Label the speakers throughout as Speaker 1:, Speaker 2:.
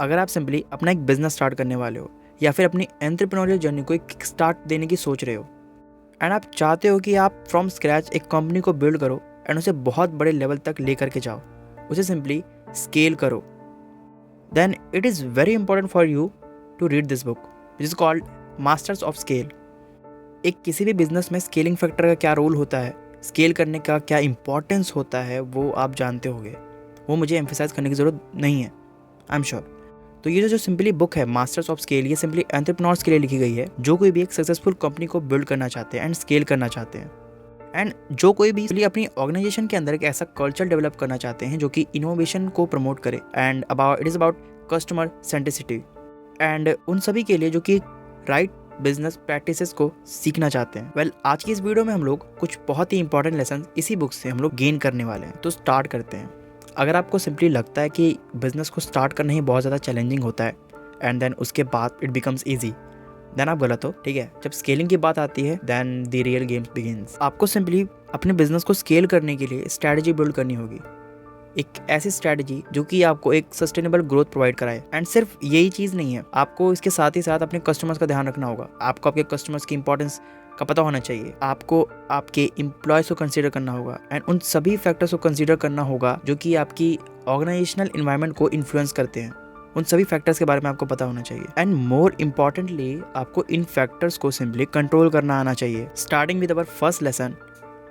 Speaker 1: अगर आप सिंपली अपना एक बिजनेस स्टार्ट करने वाले हो या फिर अपनी एंटरप्रेन्योरियल जर्नी को एक किक स्टार्ट देने की सोच रहे हो एंड आप चाहते हो कि आप फ्रॉम स्क्रैच एक कंपनी को बिल्ड करो एंड उसे बहुत बड़े लेवल तक लेकर के जाओ, उसे सिंपली स्केल करो, then it is very important for you to read this book which is called Masters of Scale. एक किसी भी बिजनेस में स्केलिंग फैक्टर का क्या रोल होता है, स्केल करने का क्या इंपॉर्टेंस होता है, वो आप जानते होंगे, वो मुझे एम्फेसाइज करने की ज़रूरत नहीं है, आई एम श्योर। तो ये जो सिंपली बुक है मास्टर्स ऑफ स्केल, ये सिंपली एंटरप्रेन्योर्स के लिए लिखी गई है जो कोई भी एक सक्सेसफुल कंपनी को बिल्ड करना चाहते हैं एंड स्केल करना चाहते हैं, एंड जो कोई भी अपनी ऑर्गेनाइजेशन के अंदर एक ऐसा कल्चर डेवलप करना चाहते हैं जो कि इनोवेशन को प्रमोट करे and it is about customer centricity, and उन सभी के लिए जो कि राइट बिजनेस प्रैक्टिसेस को सीखना चाहते हैं। वेल, आज की इस वीडियो में हम लोग कुछ बहुत ही इंपॉर्टेंट लेसन इसी बुक से हम लोग गेन करने वाले हैं। तो स्टार्ट करते हैं। अगर आपको सिंपली लगता है कि बिजनेस को स्टार्ट करना ही बहुत ज़्यादा चैलेंजिंग होता है एंड देन उसके बाद इट बिकम्स ईजी, देन आप गलत हो। ठीक है, जब स्केलिंग की बात आती है then the real games begins. आपको सिंपली अपने बिजनेस को स्केल करने के लिए स्ट्रैटेजी बिल्ड करनी होगी, एक ऐसी स्ट्रैटेजी जो कि आपको एक सस्टेनेबल ग्रोथ प्रोवाइड कराए। एंड सिर्फ यही चीज़ नहीं है, आपको इसके साथ ही साथ अपने कस्टमर्स का ध्यान रखना होगा। आपको आपके कस्टमर्स की इंपॉर्टेंस का पता होना चाहिए, आपको आपके एम्प्लॉयज़ को कंसीडर करना होगा एंड उन सभी फैक्टर्स को कंसीडर करना होगा जो कि आपकी ऑर्गेनाइजेशनल इन्वायरमेंट को इन्फ्लुएंस करते हैं। उन सभी फैक्टर्स के बारे में आपको पता होना चाहिए एंड मोर इम्पॉर्टेंटली आपको इन फैक्टर्स को सिंपली कंट्रोल करना आना चाहिए। Starting with our first lesson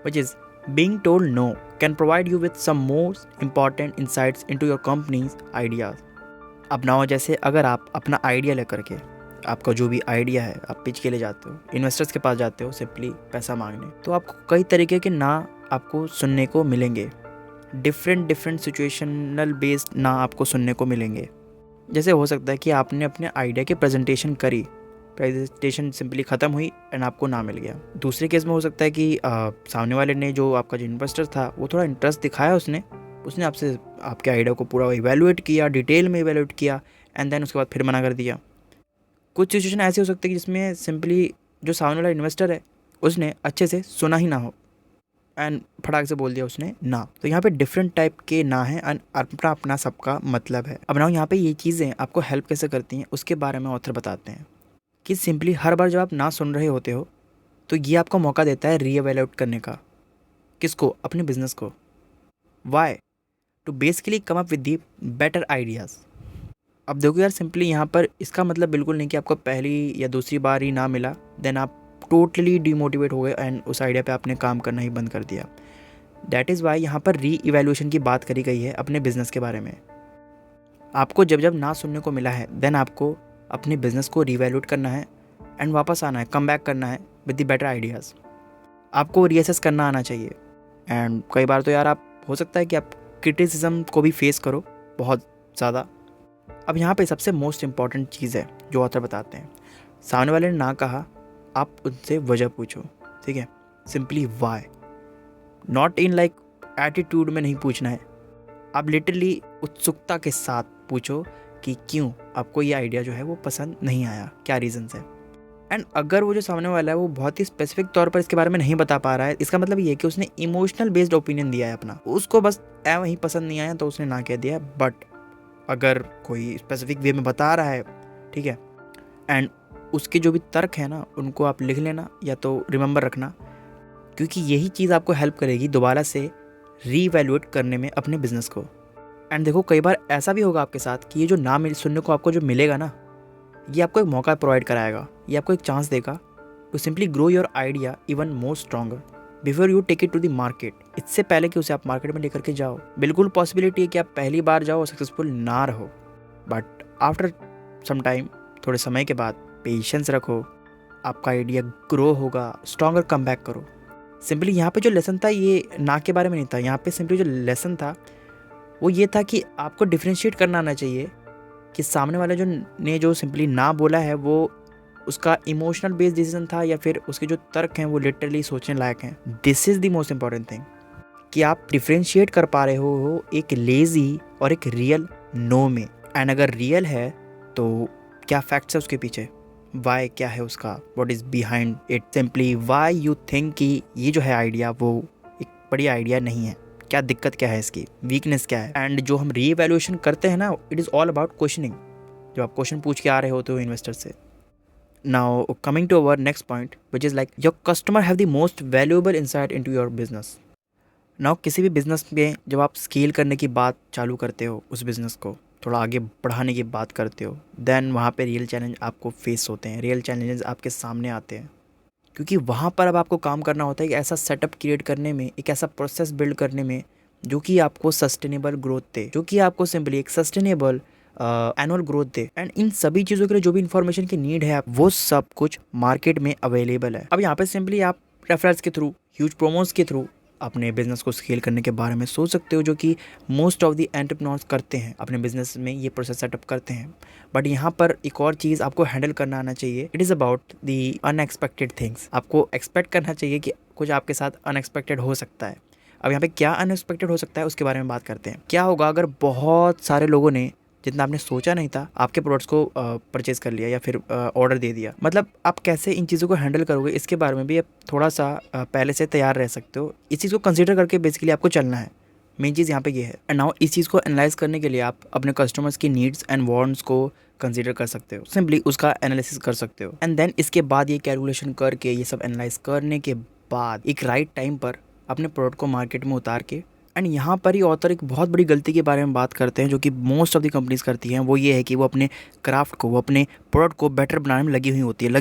Speaker 1: which is being told no can provide you with some most important insights into your company's ideas। अब ना हो जैसे अगर आप अपना आइडिया लेकर के, आपका जो भी आइडिया है आप पिच के लिए जाते हो, इन्वेस्टर्स के पास जाते हो सिंपली पैसा मांगने, तो आपको कई तरीके के ना आपको सुनने को मिलेंगे, डिफरेंट सिचुएशनल बेस्ड ना आपको सुनने को मिलेंगे। जैसे हो सकता है कि आपने अपने आइडिया की प्रेजेंटेशन करी, प्रेजेंटेशन सिंपली ख़त्म हुई एंड आपको ना मिल गया। दूसरे केस में हो सकता है कि सामने वाले ने, जो आपका जो इन्वेस्टर था, वो थोड़ा इंटरेस्ट दिखाया, उसने आपसे आपके आइडिया को पूरा इवेलुएट किया, डिटेल में इवेलुएट किया एंड देन उसके बाद फिर मना कर दिया। कुछ सिचुएशन ऐसी हो सकती है कि जिसमें सिंपली जो सामने वाला इन्वेस्टर है उसने अच्छे से सुना ही ना हो एंड फटाक से बोल दिया उसने ना। तो यहाँ पे डिफरेंट टाइप के ना है एंड अपना अपना सबका मतलब है। अब ना यहाँ पे ये चीज़ें आपको हेल्प कैसे करती हैं उसके बारे में ऑथर बताते हैं कि सिंपली हर बार जब आप ना सुन रहे होते हो तो ये आपको मौका देता है रीएवैल्यूएट करने का। किसको? अपने बिजनेस को। Why? To basically come up with the better ideas. अब देखो यार, सिंपली यहाँ पर इसका मतलब बिल्कुल नहीं कि आपको पहली या दूसरी बार ही ना मिला देन आप टोटली डिमोटिवेट हो गए एंड उस आइडिया पे आपने काम करना ही बंद कर दिया। दैट इज़ वाई यहाँ पर री इवैल्यूएशन की बात करी गई है अपने बिजनेस के बारे में। आपको जब जब ना सुनने को मिला है देन आपको अपने बिजनेस को रीवैल्यूएट करना है एंड वापस आना है, कम बैक करना है विद द बेटर आइडियाज़। आपको रीअसेस करना आना चाहिए एंड कई बार तो यार आप हो सकता है कि आप क्रिटिसिज्म को भी फेस करो बहुत ज़्यादा। अब यहाँ पे सबसे मोस्ट इम्पॉर्टेंट चीज़ है जो ऑथर बताते हैं, सामने वाले ने ना कहा, आप उनसे वजह पूछो। ठीक है, simply why, not in like attitude में नहीं पूछना है, आप लिटरली उत्सुकता के साथ पूछो कि क्यों आपको ये आइडिया जो है वो पसंद नहीं आया, क्या रीज़न्स है। एंड अगर वो जो सामने वाला है वो बहुत ही स्पेसिफिक तौर पर इसके बारे में नहीं बता पा रहा है, इसका मतलब ये है कि उसने इमोशनल बेस्ड ओपिनियन दिया है अपना, उसको बस वहीं पसंद नहीं आया तो उसने ना कह दिया। बट अगर कोई स्पेसिफिक वे में बता रहा है, ठीक है, एंड उसके जो भी तर्क है ना उनको आप लिख लेना या तो रिमेंबर रखना, क्योंकि यही चीज़ आपको हेल्प करेगी दोबारा से रीवैल्यूएट करने में अपने बिजनेस को। एंड देखो, कई बार ऐसा भी होगा आपके साथ कि ये जो ना मिल सुनने को आपको जो मिलेगा ना, ये आपको एक मौका प्रोवाइड कराएगा, ये आपको एक चांस देगा to simply grow your idea even more stronger before you take it to the market. इससे पहले कि उसे आप मार्केट में लेकर के जाओ, बिल्कुल पॉसिबिलिटी है कि आप पहली बार जाओ और सक्सेसफुल ना रहो, बट आफ्टर सम टाइम, थोड़े समय के बाद पेशेंस रखो, आपका आइडिया ग्रो होगा, स्ट्रॉन्गर कम बैक करो। सिंपली यहाँ पे जो लेसन था ये ना के बारे में नहीं था, यहाँ पे सिंपली जो लेसन था वो ये था कि आपको डिफ्रेंशिएट करना आना चाहिए कि सामने वाला जो सिंपली ना बोला है वो उसका इमोशनल बेस्ड डिसीजन था या फिर उसके जो तर्क हैं वो लिटरली सोचने लायक हैं। This is the most important thing कि आप डिफ्रेंशिएट कर पा रहे हो एक लेज़ी और एक रियल नो में। एंड अगर रियल है तो क्या फैक्ट्स है उसके पीछे, वाई क्या है उसका, what is behind it, simply why you think कि ये जो है आइडिया वो एक बढ़िया आइडिया नहीं है, क्या दिक्कत क्या है इसकी, वीकनेस क्या है। एंड जो हम रीवैल्यूएशन करते हैं ना, it is all about questioning. जब आप क्वेश्चन पूछ के आ रहे होते हो इन्वेस्टर से। Now coming to our next point which is like your customer have the most valuable insight into your business. Now किसी भी बिजनेस में जब आप स्केल करने की बात चालू करते हो, उस बिज़नेस को थोड़ा आगे बढ़ाने की बात करते हो, देन वहाँ पे रियल चैलेंज आपको फेस होते हैं, रियल चैलेंजेस आपके सामने आते हैं। क्योंकि वहाँ पर अब आपको काम करना होता है एक ऐसा सेटअप क्रिएट करने में, एक ऐसा प्रोसेस बिल्ड करने में जो कि आपको सस्टेनेबल ग्रोथ दे, जो कि आपको सिंपली एक sustainable annual growth they. And in सभी चीज़ों के लिए जो भी इन्फॉर्मेशन की नीड है, वो सब कुछ मार्केट में अवेलेबल है। अब यहाँ पे सिंपली आप रेफरल्स के थ्रू, ह्यूज प्रोमोस के थ्रू अपने बिजनेस को स्केल करने के बारे में सोच सकते हो, जो कि मोस्ट ऑफ द एंटरप्रेन्योर्स करते हैं, अपने बिजनेस में ये प्रोसेस सेटअप करते हैं। बट यहाँ पर एक और चीज़ आपको हैंडल करना आना चाहिए, it is about the unexpected things. आपको एक्सपेक्ट करना चाहिए कि कुछ आपके साथ अनएक्सपेक्टेड हो सकता है। अब यहाँ पे क्या अनएक्सपेक्टेड हो सकता है उसके बारे में बात करते हैं। क्या होगा अगर बहुत सारे लोगों ने, जितना आपने सोचा नहीं था, आपके प्रोडक्ट्स को परचेज कर लिया या फिर ऑर्डर दे दिया। मतलब आप कैसे इन चीज़ों को हैंडल करोगे, इसके बारे में भी आप थोड़ा सा पहले से तैयार रह सकते हो। इस चीज़ को कंसीडर करके बेसिकली आपको चलना है। मेन चीज़ यहाँ पे ये है। एंड नाउ इस चीज़ को एनालाइज करने के लिए आप अपने कस्टमर्स की नीड्स एंड वांट्स को कंसीडर कर सकते हो, सिंपली उसका एनालिसिस कर सकते हो। एंड देन इसके बाद ये कैलकुलेशन करके, ये सब एनालाइज करने के बाद एक राइट टाइम पर अपने प्रोडक्ट को मार्केट में उतार के। एंड यहाँ पर ही ऑथर एक बहुत बड़ी गलती के बारे में बात करते हैं, जो कि मोस्ट ऑफ द कंपनीज करती हैं। वो ये है कि वो अपने क्राफ्ट को, वो अपने प्रोडक्ट को बेटर बनाने में लगी हुई होती है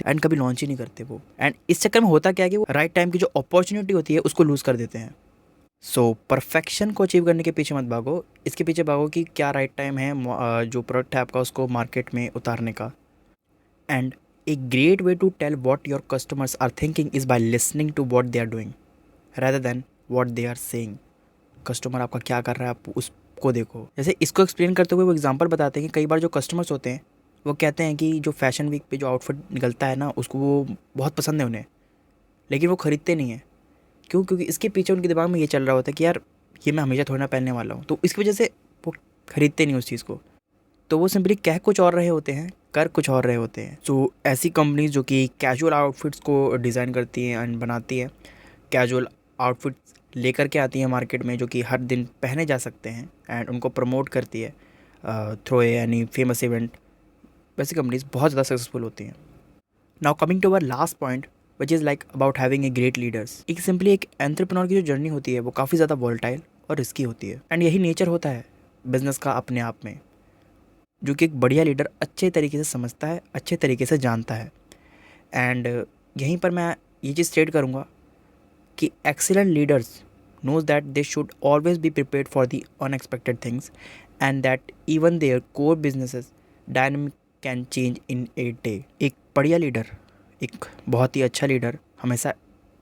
Speaker 1: एंड कभी लॉन्च ही नहीं करते वो। एंड इस चक्कर में होता क्या है कि वो राइट टाइम की जो अपॉर्चुनिटी होती है उसको लूज़ कर देते हैं। सो परफेक्शन को अचीव करने के पीछे मत भागो, इसके पीछे भागो कि क्या राइट टाइम है जो प्रोडक्ट है आपका उसको मार्केट में उतारने का। And a great way to tell what your customers are thinking is by listening to what they are doing rather than what they are saying। Customer आपका क्या कर रहा है, आप उसको देखो। जैसे इसको एक्सप्लेन करते हुए वो एग्जांपल बताते हैं कि कई बार जो कस्टमर्स होते हैं वो कहते हैं कि जो फैशन वीक पे जो आउटफिट निकलता है ना, उसको वो बहुत पसंद है उन्हें, लेकिन वो ख़रीदते नहीं है। क्यों? क्योंकि इसके पीछे उनके दिमाग में ये चल रहा होता है कि यार ये मैं हमेशा थोड़ा ना पहनने वाला हूँ, तो इसकी वजह से वो ख़रीदते नहीं उस चीज़ को। तो वो सिंपली कह कुछ और रहे होते हैं, कर कुछ और रहे होते हैं। तो ऐसी कंपनीज जो कि कैजुअल आउटफिट्स को डिज़ाइन करती हैं एंड बनाती है, कैजुअल आउटफिट्स लेकर के आती हैं मार्केट में, जो कि हर दिन पहने जा सकते हैं, एंड उनको प्रमोट करती है थ्रू एनी फेमस इवेंट, वैसी कंपनीज बहुत ज़्यादा सक्सेसफुल होती हैं। Now coming to our last point which is like about having a great leaders. एक सिंपली एक एंटरप्रेन्योर की जो जर्नी होती है वो काफ़ी ज़्यादा वॉलेटाइल और रिस्की होती है। एंड यही नेचर होता है बिजनेस का अपने आप में, जो कि एक बढ़िया लीडर अच्छे तरीके से समझता है, अच्छे तरीके से जानता है। एंड यहीं पर मैं ये चीज़ स्टेट करूँगा कि excellent leaders knows that they should always be prepared for the unexpected things, and that even their core businesses dynamic can change in a day। एक बढ़िया लीडर, एक बहुत ही अच्छा लीडर हमेशा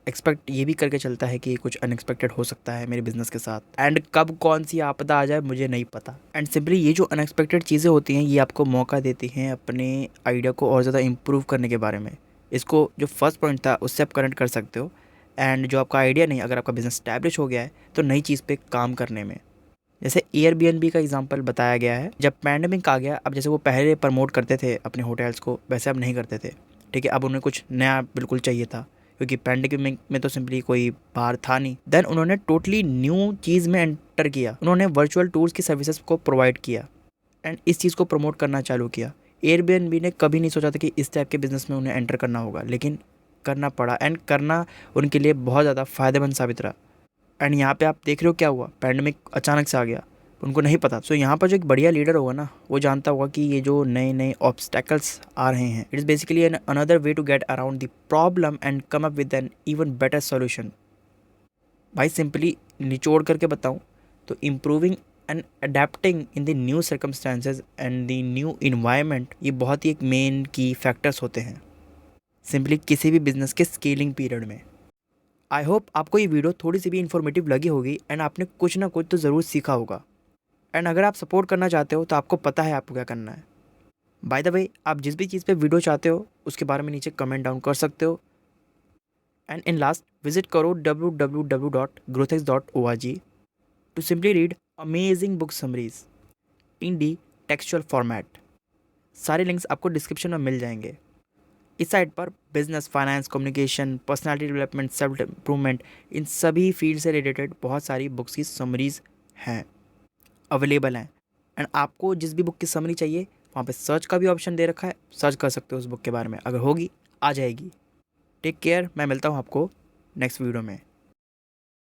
Speaker 1: एक्सपेक्ट ये भी करके चलता है कि कुछ अनएक्सपेक्टेड हो सकता है मेरे बिजनेस के साथ, एंड कब कौन सी आपदा आ जाए मुझे नहीं पता। एंड सिंपली ये जो अनएक्सपेक्टेड चीज़ें होती हैं ये आपको मौका देती हैं अपने आइडिया को और ज़्यादा इम्प्रूव करने के बारे में। इसको जो फर्स्ट पॉइंट था उससे आप कनेक्ट कर सकते हो। एंड जो आपका आइडिया नहीं, अगर आपका बिजनेस स्टैब्लिश हो गया है तो नई चीज़ पे काम करने में, जैसे एयरबीएनबी का एग्जांपल बताया गया है। जब पैंडेमिक आ गया, अब जैसे वो पहले प्रमोट करते थे अपने होटल्स को, वैसे अब नहीं करते थे, ठीक है। अब उन्हें कुछ नया बिल्कुल चाहिए था, क्योंकि पैंडेमिक में तो सिंपली कोई बाहर था नहीं। देन उन्होंने टोटली न्यू चीज़ में एंटर किया, उन्होंने वर्चुअल टूर्स की सर्विसेज को प्रोवाइड किया एंड इस चीज़ को प्रमोट करना चालू किया। एयरबीएनबी ने कभी नहीं सोचा था कि इस टाइप के बिजनेस में उन्हें एंटर करना होगा, लेकिन करना पड़ा, एंड करना उनके लिए बहुत ज़्यादा फ़ायदेमंद साबित रहा। एंड यहाँ पे आप देख रहे हो क्या हुआ, पैंडेमिक अचानक से आ गया, उनको नहीं पता। सो यहाँ पर जो एक बढ़िया लीडर होगा ना, वो जानता होगा कि ये जो नए नए ऑब्स्टेकल्स आ रहे हैं, it is basically an another way to get around the problem and come up with an even better solution. भाई सिंपली निचोड़ करके बताऊँ तो improving and adapting in the new circumstances and the new environment, ये बहुत ही एक main की factors होते हैं सिंपली किसी भी बिजनेस के स्केलिंग पीरियड में। आई होप आपको ये वीडियो थोड़ी सी भी इन्फॉर्मेटिव लगी होगी एंड आपने कुछ ना कुछ तो ज़रूर सीखा होगा। एंड अगर आप सपोर्ट करना चाहते हो तो आपको पता है आपको क्या करना है। बाय द वे, आप जिस भी चीज़ पे वीडियो चाहते हो उसके बारे में नीचे कमेंट डाउन कर सकते हो। एंड इन लास्ट विजिट करो www.growthx.org to simply read amazing book summaries in the textual format. सारे लिंक्स आपको डिस्क्रिप्शन में मिल जाएंगे। इस साइट पर business, finance, communication, personality development, self improvement, इन सभी फील्ड से रिलेटेड बहुत सारी बुक्स की समरीज हैं, अवेलेबल हैं। एंड आपको जिस भी बुक की समरी चाहिए वहाँ पे सर्च का भी ऑप्शन दे रखा है, सर्च कर सकते हो उस बुक के बारे में, अगर होगी आ जाएगी। टेक केयर, मैं मिलता हूँ आपको नेक्स्ट वीडियो में।